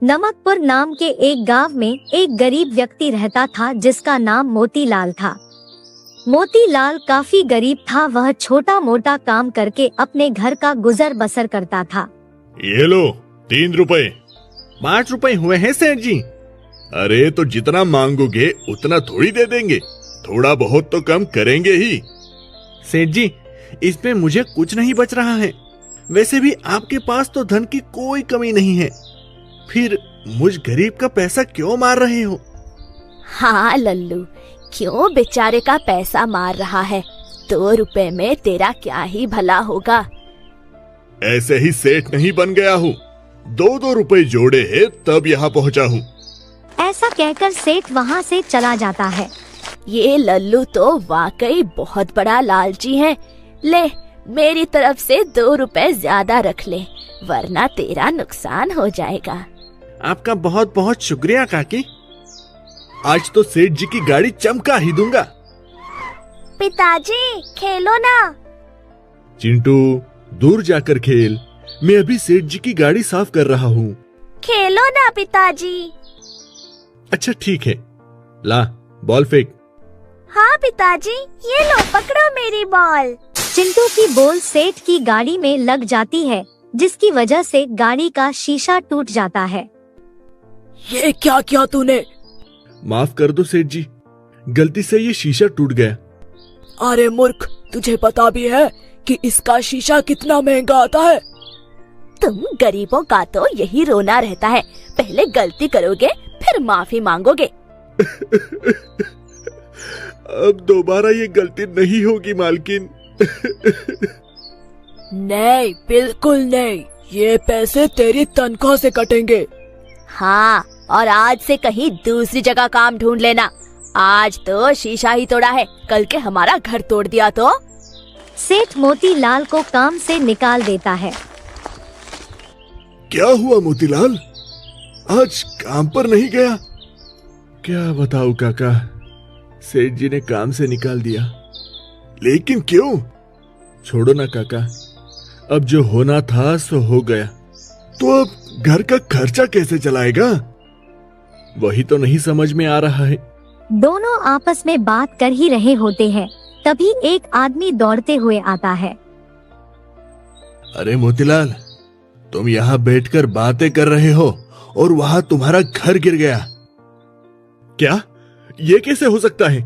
नमकपुर नाम के एक गांव में एक गरीब व्यक्ति रहता था जिसका नाम मोतीलाल था। मोतीलाल काफी गरीब था। वह छोटा मोटा काम करके अपने घर का गुजर बसर करता था। ये लो 3 रुपए। 5 रुपए हुए हैं सेठ जी। अरे तो जितना मांगोगे उतना थोड़ी दे देंगे, थोड़ा बहुत तो कम करेंगे ही। सेठ जी, इसमें मुझे कुछ नहीं बच रहा है। वैसे भी आपके पास तो धन की कोई कमी नहीं है, फिर मुझ गरीब का पैसा क्यों मार रहे हो? हाँ लल्लू, क्यों बेचारे का पैसा मार रहा है? 2 रुपए में तेरा क्या ही भला होगा। ऐसे ही सेठ नहीं बन गया हूँ, 2-2 रुपए जोड़े हैं तब यहाँ पहुँचा हूँ। ऐसा कहकर सेठ वहाँ से चला जाता है। ये लल्लू तो वाकई बहुत बड़ा लालची है। ले, मेरी तरफ से 2 रुपए ज्यादा रख ले, वरना तेरा नुकसान हो जाएगा। आपका बहुत बहुत शुक्रिया काकी। आज तो सेठ जी की गाड़ी चमका ही दूंगा। पिताजी, खेलो ना। चिंटू, दूर जाकर खेल, मैं अभी सेठ जी की गाड़ी साफ कर रहा हूँ। खेलो ना पिताजी। अच्छा ठीक है, ला बॉल फेंक। हाँ पिताजी, ये लो पकड़ो मेरी बॉल। चिंटू की बॉल सेठ की गाड़ी में लग जाती है, जिसकी वजह से गाड़ी का शीशा टूट जाता है। ये क्या किया तूने? माफ कर दो सेठ जी, गलती से ये शीशा टूट गया। अरे मूर्ख, तुझे पता भी है कि इसका शीशा कितना महंगा आता है? तुम गरीबों का तो यही रोना रहता है, पहले गलती करोगे फिर माफी मांगोगे। अब दोबारा ये गलती नहीं होगी मालकिन। नहीं, बिल्कुल नहीं, ये पैसे तेरी तनख्वाह से कटेंगे। हाँ, और आज से कहीं दूसरी जगह काम ढूंढ लेना। आज तो शीशा ही तोड़ा है, कल के हमारा घर तोड़ दिया तो। सेठ मोतीलाल को काम से निकाल देता है। क्या हुआ मोतीलाल, आज काम पर नहीं गया? क्या बताऊं काका, सेठ जी ने काम से निकाल दिया। लेकिन क्यों? छोड़ो ना काका, अब जो होना था सो हो गया। तो अब घर का खर्चा कैसे चलाएगा? वही तो नहीं समझ में आ रहा है। दोनों आपस में बात कर ही रहे होते हैं, तभी एक आदमी दौड़ते हुए आता है। अरे मोतीलाल, तुम यहाँ बैठकर बातें कर रहे हो और वहाँ तुम्हारा घर गिर गया। क्या? ये कैसे हो सकता है?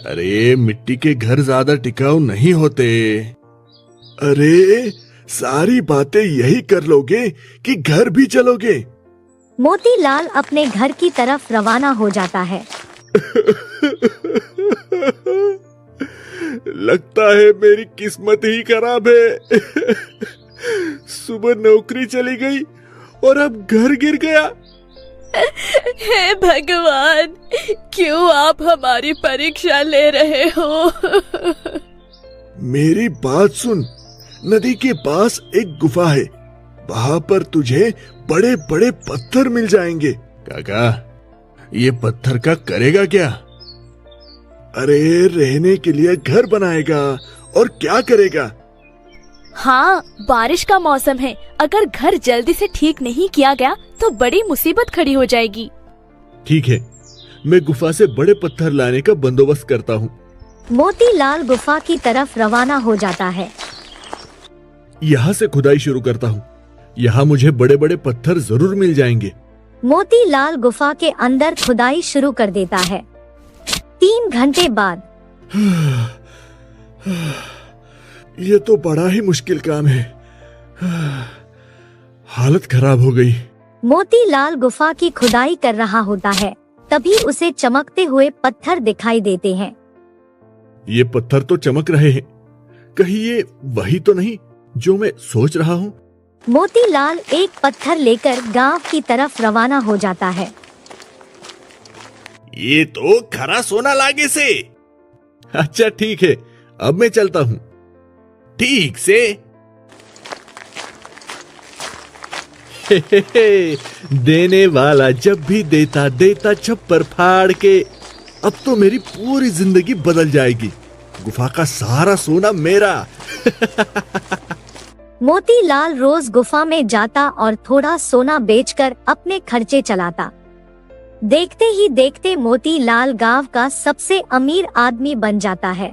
अरे मिट्टी के घर ज्यादा टिकाऊ नहीं होते। अरे सारी बातें यही कर लोगे कि घर भी चलोगे? मोतीलाल अपने घर की तरफ रवाना हो जाता है। लगता है मेरी किस्मत ही खराब है। सुबह नौकरी चली गई और अब घर गिर गया। हे भगवान, क्यों आप हमारी परीक्षा ले रहे हो? मेरी बात सुन, नदी के पास एक गुफा है, वहाँ पर तुझे बड़े बड़े पत्थर मिल जाएंगे। काका, ये पत्थर का करेगा क्या? अरे रहने के लिए घर बनाएगा और क्या करेगा? हाँ, बारिश का मौसम है, अगर घर जल्दी से ठीक नहीं किया गया तो बड़ी मुसीबत खड़ी हो जाएगी। ठीक है, मैं गुफा से बड़े पत्थर लाने का बंदोबस्त करता हूँ। मोतीलाल गुफा की तरफ रवाना हो जाता है। यहाँ से खुदाई शुरू करता हूँ, यहाँ मुझे बड़े बड़े पत्थर जरूर मिल जाएंगे। मोतीलाल गुफा के अंदर खुदाई शुरू कर देता है। 3 घंटे बाद ये तो बड़ा ही मुश्किल काम है। हालत खराब हो गई। मोतीलाल गुफा की खुदाई कर रहा होता है, तभी उसे चमकते हुए पत्थर दिखाई देते हैं। ये पत्थर तो चमक रहे हैं, कहीं ये वही तो नहीं जो मैं सोच रहा हूँ? मोतीलाल एक पत्थर लेकर गांव की तरफ रवाना हो जाता है। ये तो खरा सोना लागे से। अच्छा ठीक है, अब मैं चलता हूँ। ठीक से। देने वाला जब भी देता देता छप्पर फाड़ के। अब तो मेरी पूरी जिंदगी बदल जाएगी। गुफा का सारा सोना मेरा। मोतीलाल रोज गुफा में जाता और थोड़ा सोना बेचकर अपने खर्चे चलाता। देखते ही देखते मोतीलाल गांव का सबसे अमीर आदमी बन जाता है।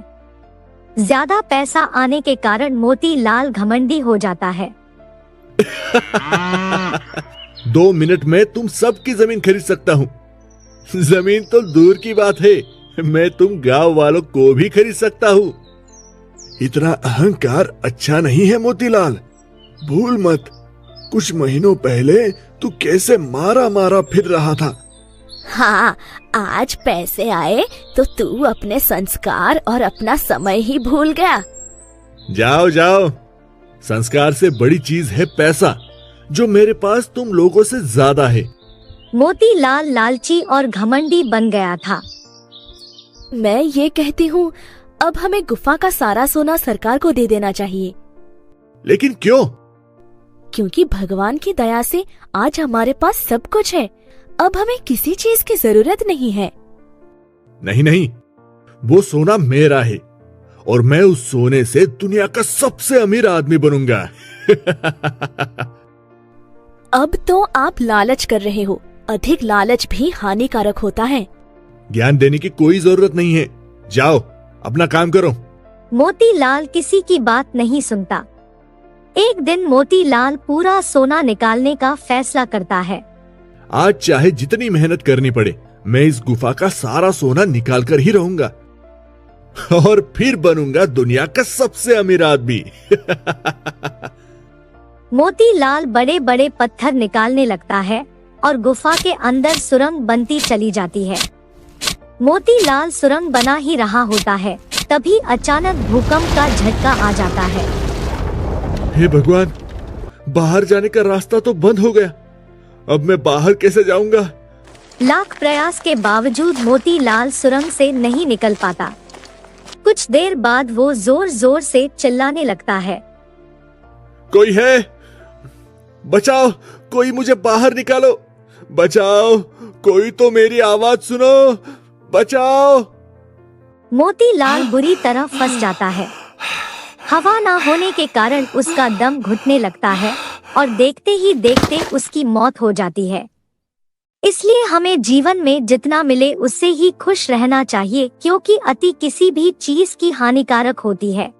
ज्यादा पैसा आने के कारण मोतीलाल घमंडी हो जाता है। 2 मिनट में तुम सबकी जमीन खरीद सकता हूँ। जमीन तो दूर की बात है, मैं तुम गांव वालों को भी खरीद सकता हूँ। इतना अहंकार अच्छा नहीं है मोतीलाल। भूल मत, कुछ महीनों पहले तू कैसे मारा मारा फिर रहा था। हाँ, आज पैसे आए तो तू अपने संस्कार और अपना समय ही भूल गया। जाओ जाओ, संस्कार से बड़ी चीज है पैसा, जो मेरे पास तुम लोगों से ज्यादा है। मोतीलाल लालची और घमंडी बन गया था। मैं ये कहती हूँ, अब हमें गुफा का सारा सोना सरकार को दे देना चाहिए। लेकिन क्यों? क्योंकि भगवान की दया से आज हमारे पास सब कुछ है। अब हमें किसी चीज की जरूरत नहीं है। नहीं नहीं, वो सोना मेरा है और मैं उस सोने से दुनिया का सबसे अमीर आदमी बनूंगा। अब तो आप लालच कर रहे हो। अधिक लालच भी हानिकारक होता है। ज्ञान देने की कोई जरूरत नहीं है, जाओ अपना काम करो। मोतीलाल किसी की बात नहीं सुनता। एक दिन मोतीलाल पूरा सोना निकालने का फैसला करता है। आज चाहे जितनी मेहनत करनी पड़े, मैं इस गुफा का सारा सोना निकाल कर ही रहूंगा और फिर बनूंगा दुनिया का सबसे अमीर आदमी। मोतीलाल बड़े बड़े पत्थर निकालने लगता है और गुफा के अंदर सुरंग बनती चली जाती है। मोतीलाल सुरंग बना ही रहा होता है, तभी अचानक भूकंप का झटका आ जाता है। हे भगवान, बाहर जाने का रास्ता तो बंद हो गया। अब मैं बाहर कैसे जाऊंगा? लाख प्रयास के बावजूद मोतीलाल सुरंग से नहीं निकल पाता। कुछ देर बाद वो जोर जोर से चिल्लाने लगता है। कोई है? बचाओ, कोई मुझे बाहर निकालो, बचाओ, कोई तो मेरी आवाज सुनो, बचाओ। मोतीलाल बुरी तरह फंस जाता है। हवा ना होने के कारण उसका दम घुटने लगता है और देखते ही देखते उसकी मौत हो जाती है। इसलिए हमें जीवन में जितना मिले उससे ही खुश रहना चाहिए, क्योंकि अति किसी भी चीज की हानिकारक होती है।